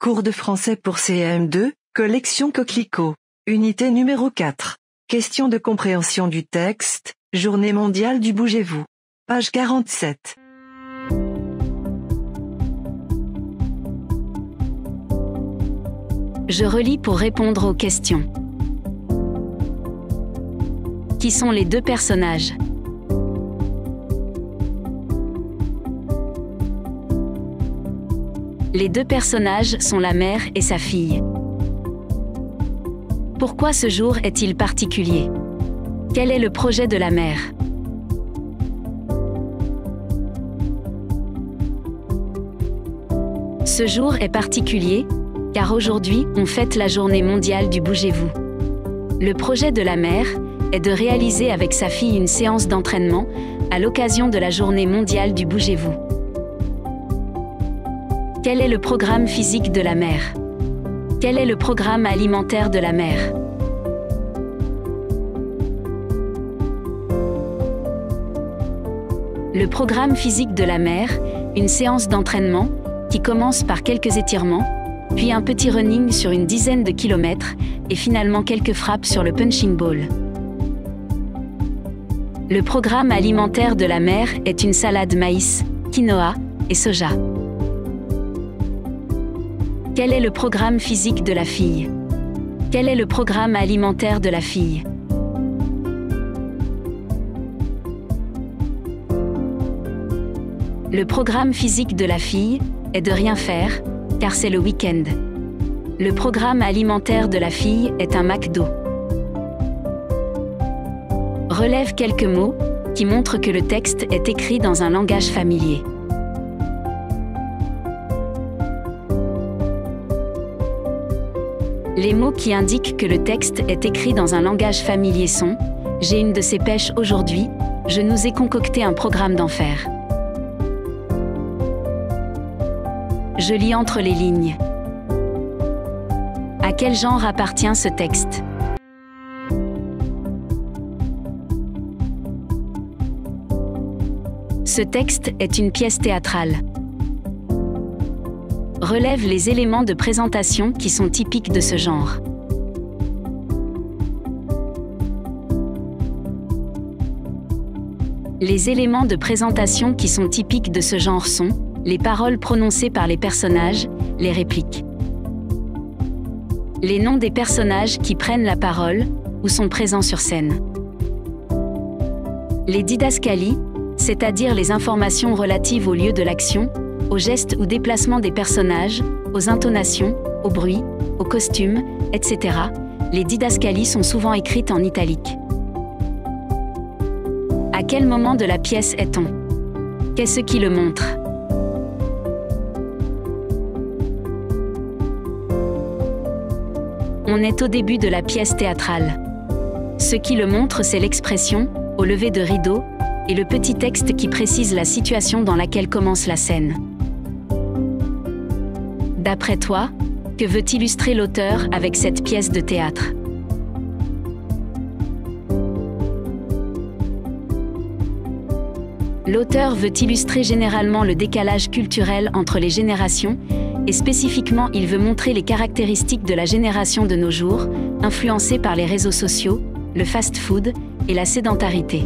Cours de français pour CM2, collection Coquelicot. Unité numéro 4. Question de compréhension du texte, Journée mondiale du bougez-vous. Page 47. Je relis pour répondre aux questions. Qui sont les deux personnages? Les deux personnages sont la mère et sa fille. Pourquoi ce jour est-il particulier? Quel est le projet de la mère? Ce jour est particulier, car aujourd'hui, on fête la journée mondiale du bougez-vous. Le projet de la mère est de réaliser avec sa fille une séance d'entraînement à l'occasion de la journée mondiale du bougez-vous. Quel est le programme physique de la mère? Quel est le programme alimentaire de la mère? Le programme physique de la mère, une séance d'entraînement, qui commence par quelques étirements, puis un petit running sur une dizaine de kilomètres, et finalement quelques frappes sur le punching ball. Le programme alimentaire de la mère est une salade maïs, quinoa et soja. Quel est le programme physique de la fille? Quel est le programme alimentaire de la fille? Le programme physique de la fille est de rien faire, car c'est le week-end. Le programme alimentaire de la fille est un McDo. Relève quelques mots qui montrent que le texte est écrit dans un langage familier. Les mots qui indiquent que le texte est écrit dans un langage familier sont « J'ai une de ces pêches aujourd'hui »,« Je nous ai concocté un programme d'enfer ». Je lis entre les lignes. À quel genre appartient ce texte? Ce texte est une pièce théâtrale. Relève les éléments de présentation qui sont typiques de ce genre. Les éléments de présentation qui sont typiques de ce genre sont les paroles prononcées par les personnages, les répliques. Les noms des personnages qui prennent la parole ou sont présents sur scène. Les didascalies, c'est-à-dire les informations relatives au lieu de l'action, aux gestes ou déplacements des personnages, aux intonations, au bruit, aux costumes, etc. Les didascalies sont souvent écrites en italique. À quel moment de la pièce est-on? Qu'est-ce qui le montre? On est au début de la pièce théâtrale. Ce qui le montre, c'est l'expression, au lever de rideau, et le petit texte qui précise la situation dans laquelle commence la scène. D'après toi, que veut illustrer l'auteur avec cette pièce de théâtre? L'auteur veut illustrer généralement le décalage culturel entre les générations, et spécifiquement il veut montrer les caractéristiques de la génération de nos jours, influencée par les réseaux sociaux, le fast-food et la sédentarité.